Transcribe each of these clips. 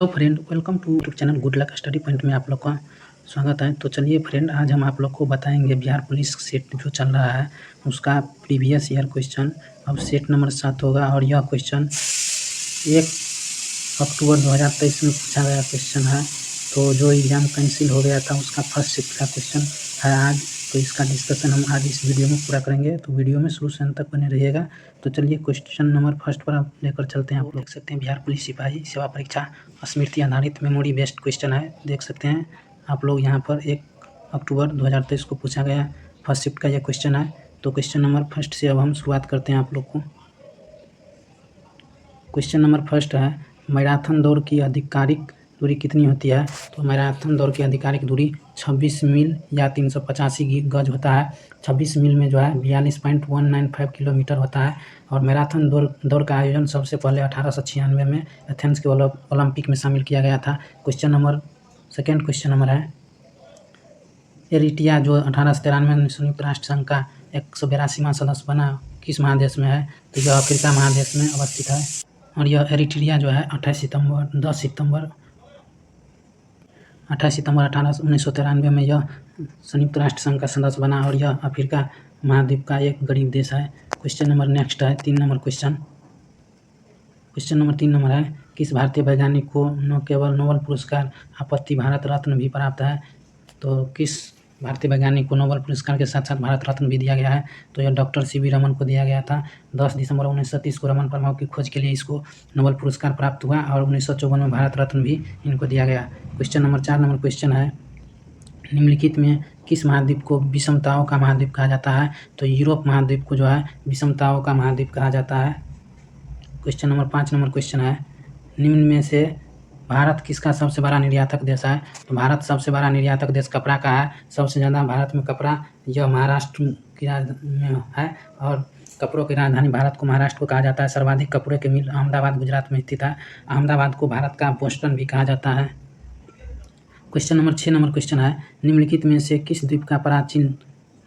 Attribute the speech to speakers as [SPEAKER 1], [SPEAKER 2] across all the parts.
[SPEAKER 1] Hello friend, welcome to YouTube channel good luck study point में आप लोग का स्वागत है। तो चलिए फ्रेंड, आज हम आप लोग को बताएंगे बिहार पुलिस सेट जो चल रहा है उसका प्रीवियस ईयर क्वेश्चन। अब सेट नंबर 7 होगा और यह क्वेश्चन 1 अक्टूबर 2023 में पूछा गया क्वेश्चन है। तो जो एग्ज़ाम कैंसिल हो गया था उसका फर्स्ट शिफ्ट का क्वेश्चन है आज। तो इसका डिस्कशन हम आज इस वीडियो में पूरा करेंगे, तो वीडियो में शुरू से अंत तक बने रहिएगा। तो चलिए क्वेश्चन नंबर फर्स्ट पर आप लेकर चलते हैं। आप देख सकते हैं बिहार पुलिस सिपाही सेवा परीक्षा स्मृति आधारित मेमोरी बेस्ड क्वेश्चन है। देख सकते हैं आप लोग यहाँ पर 1 अक्टूबर 2023 को पूछा गया फर्स्ट शिफ्ट का यह क्वेश्चन है। तो क्वेश्चन नंबर फर्स्ट से अब हम शुरुआत करते हैं आप लोग को। क्वेश्चन नंबर फर्स्ट है, मैराथन दौड़ की आधिकारिक दूरी कितनी होती है? तो मैराथन दौड़ की आधिकारिक दूरी 26 मील या 385 गज होता है। 26 मील में जो है 42.195 किलोमीटर होता है। और मैराथन दौड़ का आयोजन सबसे पहले 1896 में एथेंस के ओलंपिक में शामिल किया गया था। सेकेंड क्वेश्चन नंबर है, एरिट्रिया जो 1893 में संयुक्त राष्ट्र संघ का 182वां सदस्य बना किस महादेश में है? तो यह अफ्रीका महादेश में अवस्थित है। और यह एरिट्रिया जो है 28 सितंबर 1993 में यह संयुक्त राष्ट्र संघ का सदस्य बना और यह अफ्रीका महाद्वीप का एक गरीब देश है। क्वेश्चन नंबर नेक्स्ट है 3 नंबर क्वेश्चन नंबर 3 नंबर है, किस भारतीय वैज्ञानिक को न केवल नोबेल पुरस्कार आपत्ति भारत रत्न भी प्राप्त है? तो किस भारतीय वैज्ञानिक को नोबेल पुरस्कार के साथ साथ भारत रत्न भी दिया गया है? तो यह डॉक्टर सीवी रमन को दिया गया था। 10 दिसंबर 1930 को रमन प्रभाव की खोज के लिए इसको नोबेल पुरस्कार प्राप्त हुआ और 1954 में भारत रत्न भी इनको दिया गया। क्वेश्चन नंबर 4 नंबर क्वेश्चन है, निम्नलिखित में किस महाद्वीप को विषमताओं का महाद्वीप कहा जाता है? तो यूरोप महाद्वीप को जो है विषमताओं का महाद्वीप कहा जाता है। क्वेश्चन नंबर 5 नंबर क्वेश्चन है, निम्न में से भारत किसका सबसे बड़ा निर्यातक देश है? तो भारत सबसे बड़ा निर्यातक देश कपड़ा का है। सबसे ज़्यादा भारत में कपड़ा यह महाराष्ट्र की में है और कपड़ों की राजधानी भारत को महाराष्ट्र को कहा जाता है। सर्वाधिक कपड़े के मिल अहमदाबाद गुजरात में स्थित है। अहमदाबाद को भारत का बोस्टन भी कहा जाता है। क्वेश्चन नंबर 6 नंबर क्वेश्चन है, निम्नलिखित में से किस द्वीप का प्राचीन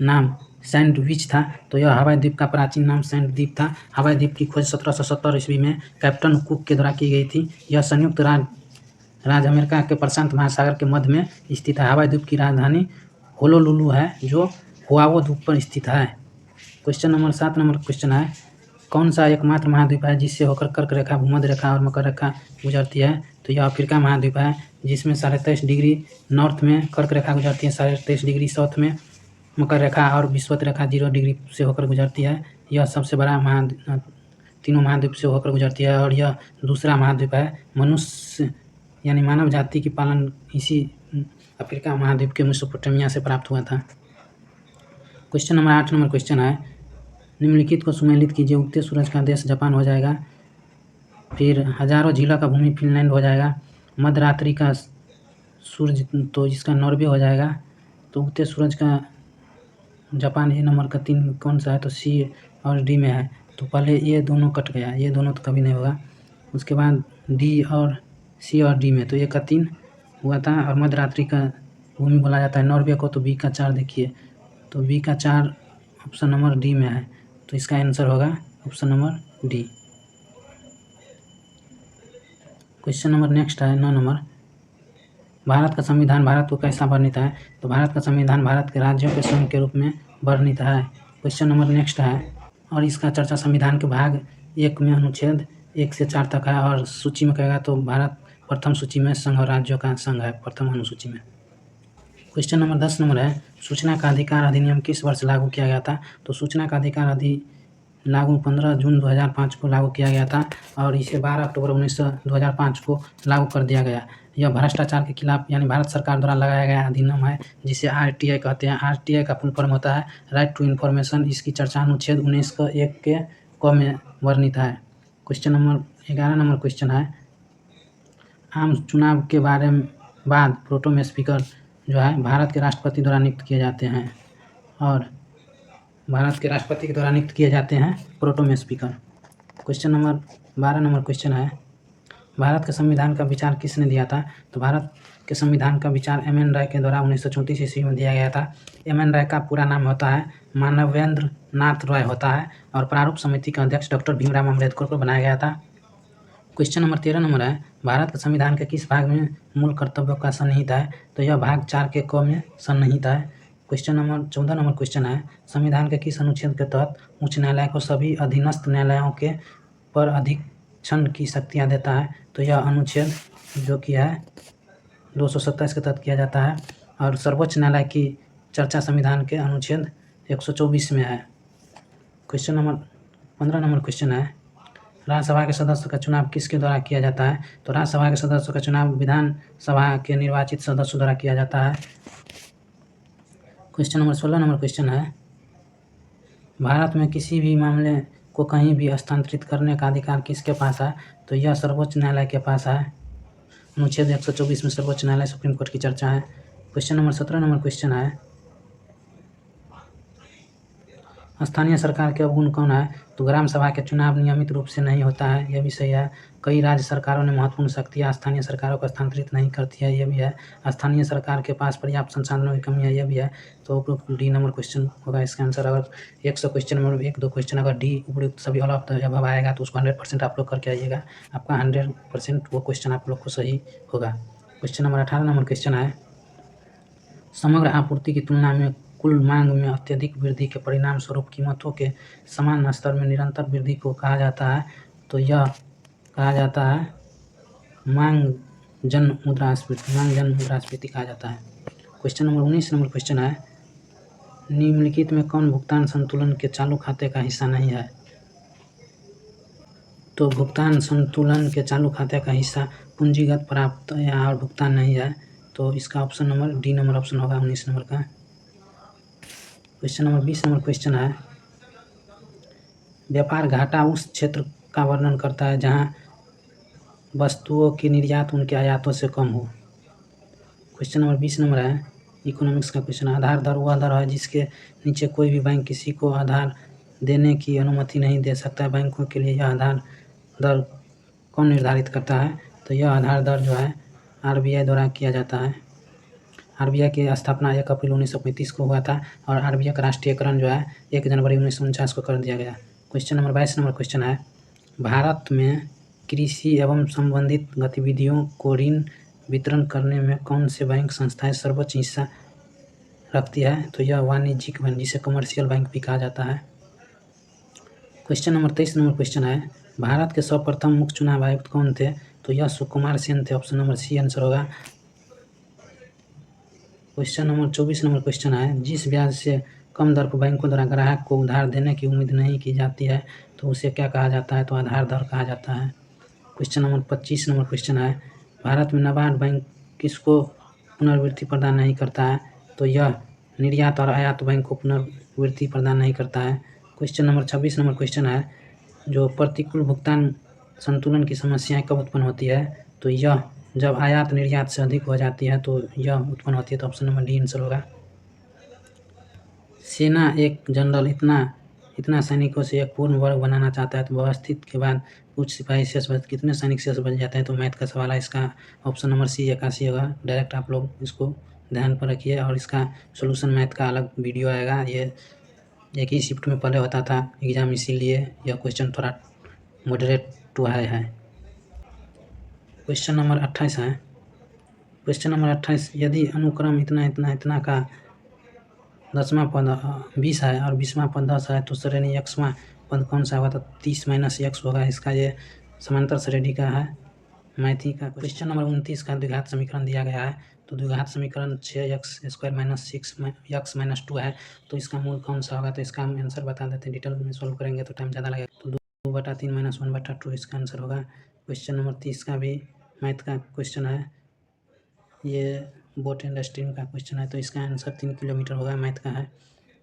[SPEAKER 1] नाम सैंडविच था? तो यह हवाई द्वीप का प्राचीन नाम सैंड द्वीप था। हवाई द्वीप की खोज 1770 ईस्वी में कैप्टन कुक के द्वारा की गई थी। यह संयुक्त राज्य अमेरिका के प्रशांत महासागर के मध्य में स्थित है। हवाई द्वीप की राजधानी होनोलुलु है जो ओआहू द्वीप पर स्थित है। क्वेश्चन नंबर 7 नंबर क्वेश्चन है, कौन सा एकमात्र महाद्वीप है जिससे होकर कर्क रेखा, भूमध्य रेखा और मकर रेखा गुजरती है? तो यह अफ्रीका महाद्वीप है जिसमें 23.5 डिग्री नॉर्थ में कर्क रेखा गुजरती है, 23.5 डिग्री साउथ में मकर रेखा और विषुवत रेखा 0 डिग्री से होकर गुजरती है। यह सबसे बड़ा तीनों महाद्वीप से होकर गुजरती है। और यह दूसरा महाद्वीप है। मनुष्य यानी मानव जाति की पालन इसी अफ्रीका महाद्वीप के मेसोपोटामिया से प्राप्त हुआ था। क्वेश्चन नंबर 8 नंबर क्वेश्चन है, निम्नलिखित को सुमेलित कीजिए। उगते सूरज का देश जापान हो जाएगा, फिर हजारों झीलों का भूमि फिनलैंड हो जाएगा, मध्यरात्रि का सूरज तो इसका नॉर्वे हो जाएगा। तो उगते सूरज का जापान ये नंबर का 3 कौन सा है? तो सी और डी में है। तो पहले ये दोनों कट गया, ये दोनों तो कभी नहीं होगा। उसके बाद डी और सी और डी में तो ये का 3 हुआ था। और मध्यरात्रि का भूमि बोला जाता है नॉर्वे को। तो बी का 4 देखिए, तो बी का 4 ऑप्शन नंबर डी में है। तो इसका आंसर होगा option number D. Question number next है 9 नंबर, भारत का संविधान भारत को कैसा वर्णित है? तो भारत का संविधान भारत के राज्यों के संघ के रूप में वर्णित है। क्वेश्चन नंबर नेक्स्ट है, और इसका चर्चा संविधान के भाग 1 में अनुच्छेद 1 से 4 तक है। और सूची में कहेगा तो भारत प्रथम सूची में संघ और राज्यों का संघ है प्रथम अनुसूची में। क्वेश्चन नंबर 10 नंबर है, सूचना का अधिकार अधिनियम किस वर्ष लागू किया गया था? तो सूचना का अधिकार लागू 15 जून 2005 को लागू किया गया था और इसे 12 अक्टूबर 2005 को लागू कर दिया गया। यह भ्रष्टाचार के खिलाफ यानी भारत सरकार द्वारा लगाया गया अधिनियम है जिसे RTI कहते हैं। RTI का फुल फॉर्म होता है राइट टू इन्फॉर्मेशन। इसकी चर्चा अनुच्छेद 19 का 1 के क में वर्णित है। क्वेश्चन नंबर 11 नंबर क्वेश्चन है, आम चुनाव के बारे में बाद प्रोटेम स्पीकर जो है भारत के राष्ट्रपति द्वारा नियुक्त किए जाते हैं। और भारत के राष्ट्रपति के द्वारा नियुक्त किए जाते हैं protem speaker. Question number 12 number question है, भारत के संविधान का विचार किसने दिया था? तो भारत के संविधान का विचार M.N. राय के द्वारा 1934 ईस्वी में दिया गया था। M.N. राय का पूरा नाम होता है मानवेंद्र नाथ राय होता है और प्रारूप समिति का अध्यक्ष डॉक्टर भीमराव अम्बेडकर को बनाया गया था। क्वेश्चन नंबर 13 नंबर है, भारत के संविधान के किस भाग में मूल कर्तव्यों का सन्निहित है? तो यह भाग 4 के क में सन्निहित है। क्वेश्चन नंबर 14 नंबर क्वेश्चन है, संविधान के किस अनुच्छेद के तहत उच्च न्यायालय को सभी अधीनस्थ न्यायालयों के पर अधीक्षण की शक्तियाँ देता है? तो यह अनुच्छेद जो कि है 227 के तहत किया जाता है। और सर्वोच्च न्यायालय की चर्चा संविधान के अनुच्छेद 124 में है। क्वेश्चन नंबर 15 नंबर क्वेश्चन है, राज्यसभा के सदस्य का चुनाव किसके द्वारा किया जाता है? तो राज्यसभा के सदस्यों का चुनाव विधानसभा के निर्वाचित सदस्यों द्वारा किया जाता है। क्वेश्चन नंबर 16 नंबर क्वेश्चन है, भारत में किसी भी मामले को कहीं भी हस्तांतरित करने का अधिकार किसके पास है? तो यह सर्वोच्च न्यायालय के पास है। अनुच्छेद 124 में सर्वोच्च न्यायालय सुप्रीम कोर्ट की चर्चा है। क्वेश्चन नंबर 17 नंबर क्वेश्चन है, स्थानीय सरकार के अवगुण कौन है? तो ग्राम सभा के चुनाव नियमित रूप से नहीं होता है, यह भी सही है। कई राज्य सरकारों ने महत्वपूर्ण शक्तियाँ स्थानीय सरकारों को स्थानांतरित नहीं करती है, यह भी है। स्थानीय सरकार के पास पर्याप्त संसाधनों की कमी है, यह भी है। तो उपयुक्त डी नंबर क्वेश्चन होगा इसका आंसर। अगर 100 क्वेश्चन में 1-2 क्वेश्चन अगर डी उपयुक्त सभी ऑल ऑफ द अबव आएगा तो उसको 100% आप लोग करके आइएगा, आपका 100% वो क्वेश्चन आप लोग को सही होगा। क्वेश्चन नंबर 18 नंबर क्वेश्चन है, समग्र आपूर्ति की तुलना में कुल मांग में अत्यधिक वृद्धि के परिणाम स्वरूप कीमतों के समान स्तर में निरंतर वृद्धि को कहा जाता है? तो यह कहा जाता है मांग जन मुद्रास्फीति कहा जाता है। क्वेश्चन नंबर 19 नंबर क्वेश्चन है, निम्नलिखित में कौन भुगतान संतुलन के चालू खाते का हिस्सा नहीं है? तो भुगतान संतुलन के चालू खाते का हिस्सा पूंजीगत प्राप्त या और भुगतान नहीं है। तो इसका option number D number option होगा 19 नंबर का। क्वेश्चन नंबर 20 नंबर क्वेश्चन है, व्यापार घाटा उस क्षेत्र का वर्णन करता है जहां वस्तुओं की निर्यात उनके आयातों से कम हो। क्वेश्चन नंबर 20 नंबर है, इकोनॉमिक्स का क्वेश्चन है, आधार दर वह दर है जिसके नीचे कोई भी बैंक किसी को आधार देने की अनुमति नहीं दे सकता है। बैंकों के लिए यह आधार दर कौन निर्धारित करता है? तो यह आधार दर जो है RBI द्वारा किया जाता है। RBI की स्थापना 1 अप्रैल 1935 को हुआ था और RBI का राष्ट्रीयकरण जो है 1 जनवरी 1949 को कर दिया गया। क्वेश्चन नंबर 22 नंबर क्वेश्चन है, भारत में कृषि एवं संबंधित गतिविधियों को ऋण वितरण करने में कौन से बैंक संस्थाएं सर्वोच्च हिस्सा रखती है? तो यह वाणिज्यिक बैंक जिसे कमर्शियल बैंक भी कहा जाता है। क्वेश्चन नंबर 23 नंबर क्वेश्चन है, भारत के सर्वप्रथम मुख्य चुनाव आयुक्त कौन थे? तो यह सुकुमार सेन थे, ऑप्शन नंबर सी आंसर होगा। क्वेश्चन नंबर 24 नंबर क्वेश्चन है, जिस ब्याज से कम दर पर बैंकों द्वारा ग्राहक को उधार देने की उम्मीद नहीं की जाती है तो उसे क्या कहा जाता है? तो आधार दर कहा जाता है। क्वेश्चन नंबर 25 नंबर क्वेश्चन है, भारत में नाबार्ड बैंक किसको पुनर्वृत्ति प्रदान नहीं करता है? तो यह निर्यात और आयात बैंक को पुनर्वृत्ति प्रदान नहीं करता है। क्वेश्चन नंबर 26 नंबर क्वेश्चन है, जो प्रतिकूल भुगतान संतुलन की समस्याएं कब उत्पन्न होती है? तो यह जब आयात निर्यात से अधिक हो जाती है तो यह उत्पन्न होती है। तो ऑप्शन नंबर डी आंसर होगा। सेना एक जनरल इतना सैनिकों से एक पूर्ण वर्ग बनाना चाहता है तो व्यवस्थित के बाद कुछ सिपाही शेष बच कितने सैनिक शेष बच जाते हैं? तो मैथ का सवाल है, इसका ऑप्शन नंबर सी 81 होगा। डायरेक्ट आप लोग इसको ध्यान पर रखिए और इसका सोल्यूशन मैथ का अलग वीडियो आएगा। ये एक ही शिफ्ट में पहले होता था एग्जाम, इसीलिए यह क्वेश्चन थोड़ा मॉडरेट टू हाई है। क्वेश्चन नंबर 28 है, क्वेश्चन नंबर 28, यदि अनुक्रम इतना का 10वां पद 20 है और 20वां पद 10 है तो श्रेणी एक्सवां पद कौन सा होगा? तो 30 - x होगा। इसका ये समांतर श्रेणी का है मैथी का। क्वेश्चन नंबर 29 का द्विघात समीकरण दिया गया है। तो द्विघात समीकरण 6x² - 6x - 2 है। तो इसका मूल कौन सा होगा? तो इसका हम आंसर बता देते हैं, डिटेल में सॉल्व करेंगे तो टाइम ज़्यादा लगेगा। तो 2/3 - 1/2 इसका आंसर होगा। क्वेश्चन नंबर 30 का भी मैथ का क्वेश्चन है, ये बोट एंड स्ट्रीम का क्वेश्चन है। तो इसका आंसर 3 किलोमीटर होगा, मैथ का है।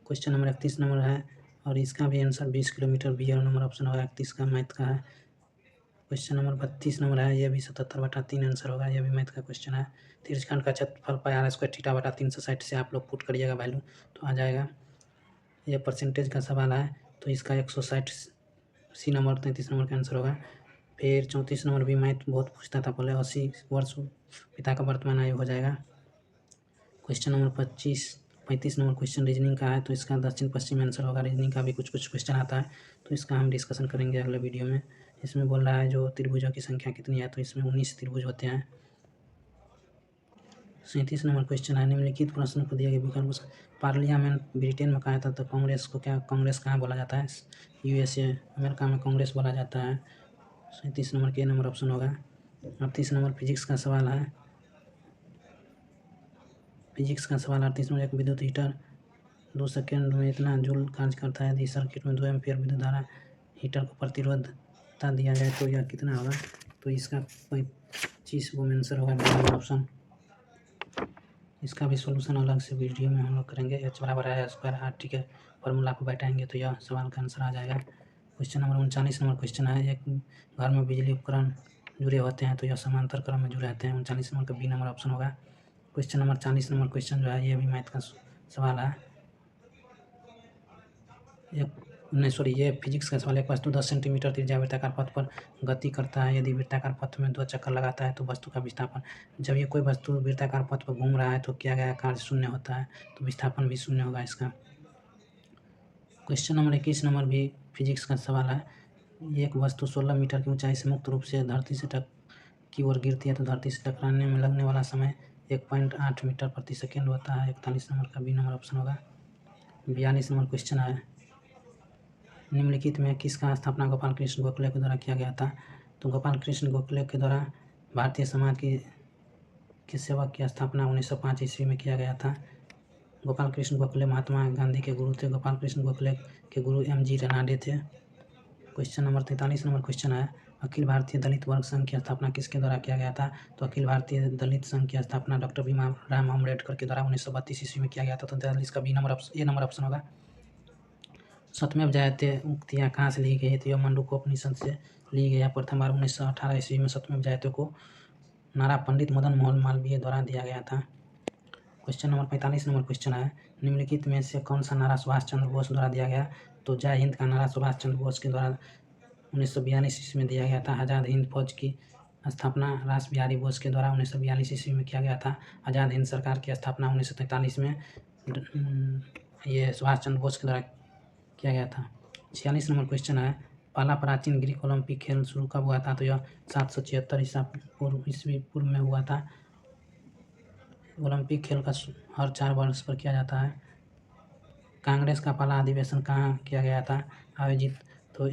[SPEAKER 1] क्वेश्चन नंबर 31 नंबर है और इसका भी आंसर 20 किलोमीटर, बी और नंबर ऑप्शन होगा 31 का, मैथ का है। क्वेश्चन नंबर 32 नंबर है, ये भी 77/3 आंसर होगा, यह भी मैथ का क्वेश्चन है। तिरछखंड का क्षेत्रफल πr² θ/360 से आप लोग पुट करिएगा वैल्यू तो आ जाएगा। ये परसेंटेज का सवाल है तो इसका 160 सी नंबर 33 नंबर का आंसर होगा। फिर 34 नंबर भी मैथ बहुत पूछता था पहले, 80 वर्ष पिता का वर्तमान आयु हो जाएगा। Question number 35 number question reasoning का है तो इसका दक्षिण पश्चिम आंसर होगा। रीजनिंग का भी कुछ क्वेश्चन आता है तो इसका हम डिस्कशन करेंगे अगले वीडियो में। इसमें बोल रहा है जो त्रिभुजों की संख्या कितनी है, तो इसमें 19 त्रिभुज होते हैं। 37 नंबर क्वेश्चन है, निम्नलिखित प्रश्न को दिया गया विकल्प पार्लियामेंट ब्रिटेन में कहा था तो कांग्रेस को कांग्रेस कहाँ बोला जाता है? USA अमेरिका में कांग्रेस बोला जाता है। 37 नंबर के नंबर ऑप्शन होगा। 38 नंबर फिजिक्स का सवाल है। फिजिक्स का सवाल 38 नंबर, एक विद्युत हीटर 2 सेकेंड में इतना जूल कार्य करता है यदि सर्किट में 2 एम्पियर विद्युत धारा हीटर को प्रतिरोधता दिया जाए तो यह कितना होगा? तो इसका 25 वो आंसर होगा नंबर ऑप्शन। इसका भी सोल्यूशन अलग से वीडियो में हम लोग करेंगे। H बराबर है स्क्वायर आर, ठीक है, फॉर्मूला को बैठाएंगे तो यह सवाल का आंसर आ जाएगा। क्वेश्चन नंबर 39 नंबर क्वेश्चन है, एक घर में बिजली उपकरण जुड़े होते हैं तो यह समांतर क्रम में जुड़े रहते हैं। 39 नंबर का बी नंबर ऑप्शन होगा। क्वेश्चन नंबर 40 नंबर क्वेश्चन जो है ये भी मैथ का सवाल है। ये फिजिक्स का सवाल, एक वस्तु 10 सेंटीमीटर त्रिज्या वृत्ताकार पथ पर गति करता है यदि वृत्ताकार पथ में 2 चक्कर लगाता है तो वस्तु का विस्थापन। जब ये कोई वस्तु वृत्ताकार पथ पर घूम रहा है तो किया गया कार्य शून्य होता है, तो विस्थापन भी शून्य होगा इसका। क्वेश्चन नंबर 21 नंबर भी फिजिक्स का सवाल है, एक वस्तु 16 मीटर की ऊंचाई से मुक्त रूप से धरती से की ओर गिरती है तो धरती से टकराने में लगने वाला समय 1.8 मीटर प्रति सेकेंड होता है। 41 नंबर का बी नंबर ऑप्शन होगा। 42 नंबर क्वेश्चन है, निम्नलिखित में किसका स्थापना गोपाल कृष्ण गोखले के द्वारा किया गया था? तो गोपाल कृष्ण गोखले के द्वारा भारतीय समाज की सेवा की स्थापना 1905 ईस्वी में किया गया था। गोपाल कृष्ण गोखले महात्मा गांधी के गुरु थे। गोपाल कृष्ण गोखले के गुरु MG रनाडे थे। क्वेश्चन नंबर 43 नंबर क्वेश्चन है, अखिल भारतीय दलित वर्ग संघ की स्थापना किसके द्वारा किया गया था? तो अखिल भारतीय दलित संघ की स्थापना डॉक्टर भीमराव अम्बेडकर के द्वारा 1932 ईस्वी में किया गया था। तो दलित का ए नंबर ऑप्शन होगा। सत्यमेव जयते उक्तियाँ कहाँ से ली गई है? तो यह मंडूकोपनिषद से ली गई है। प्रथम बार 1918 ईस्वी में सत्यमेव जयते को नारा पंडित मदन मोहन मालवीय द्वारा दिया गया था। क्वेश्चन नंबर 45 नंबर क्वेश्चन है, निम्नलिखित में से कौन सा नारा सुभाष चंद्र बोस द्वारा दिया गया? तो जय हिंद का नारा सुभाष चंद्र बोस के द्वारा 1942 ईस्वी में दिया गया था। आज़ाद हिंद फौज की स्थापना रास बिहारी बोस के द्वारा 1942 ईस्वी में किया गया था। आज़ाद हिंद सरकार की स्थापना 1943 में ये सुभाष चंद्र बोस के द्वारा किया गया था। 46 नंबर क्वेश्चन है, पहला प्राचीन ग्रीक ओलंपिक खेल शुरू कब हुआ था? तो यह 776 ईस्वी पूर्व में हुआ था। ओलंपिक खेल का हर 4 वर्ष पर किया जाता है। कांग्रेस का पहला अधिवेशन कहाँ किया गया था आयोजित? तो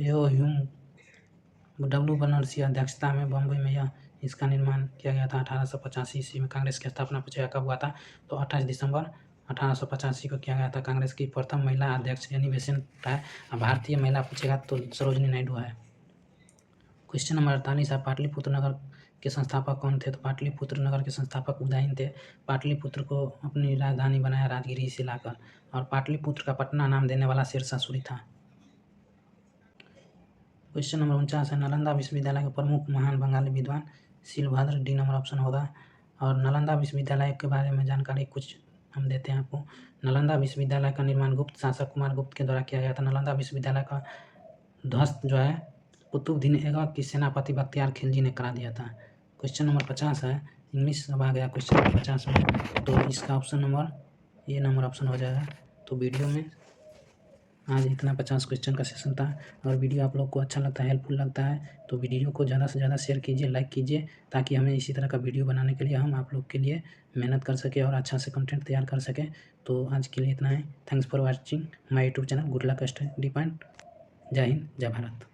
[SPEAKER 1] W बनर्जी की अध्यक्षता में बम्बई में इसका निर्माण किया गया था। 1885 ईस्वी में कांग्रेस की स्थापना पूछेगा कब हुआ था? तो 28 दिसंबर 1885 को किया गया था। कांग्रेस की प्रथम महिला अध्यक्ष एनी बेसेंट है। भारतीय महिला पूछेगा तो सरोजिनी नायडू है। क्वेश्चन नंबर 48 है, पाटलिपुत्र नगर के संस्थापक कौन थे? तो पाटलिपुत्र नगर के संस्थापक उदयन थे। पाटलिपुत्र को अपनी राजधानी बनाया राजगिरी से लाकर, और पाटलिपुत्र का पटना नाम देने वाला शेरशाह सूरी था। क्वेश्चन नंबर 49 है, नालंदा विश्वविद्यालय के प्रमुख महान बंगाली विद्वान शीलभद्र, डी नंबर ऑप्शन होगा। और नालंदा विश्वविद्यालय के बारे में जानकारी कुछ हम देते हैं आपको। नालंदा विश्वविद्यालय का निर्माण गुप्त शासक कुमार गुप्त के द्वारा किया गया था। नालंदा विश्वविद्यालय का ध्वस्त जो है कुतुबुद्दीन ऐबक की सेनापति बख्तियार खिलजी ने करा दिया था। क्वेश्चन नंबर 50 है, इंग्लिश अब आ गया क्वेश्चन नंबर 50 में, तो इसका option number A number option हो जाएगा। तो वीडियो में आज इतना 50 क्वेश्चन का सेशन था। अगर वीडियो आप लोग को अच्छा लगता है, हेल्पफुल लगता है, तो वीडियो को ज़्यादा से ज़्यादा शेयर कीजिए, लाइक कीजिए, ताकि हमें इसी तरह का वीडियो बनाने के लिए हम आप लोग के लिए मेहनत कर सकें और अच्छा से कंटेंट तैयार कर सकें। तो आज के लिए इतना है। Thanks for watching my YouTube channel good luck study point. जय हिंद, जय भारत।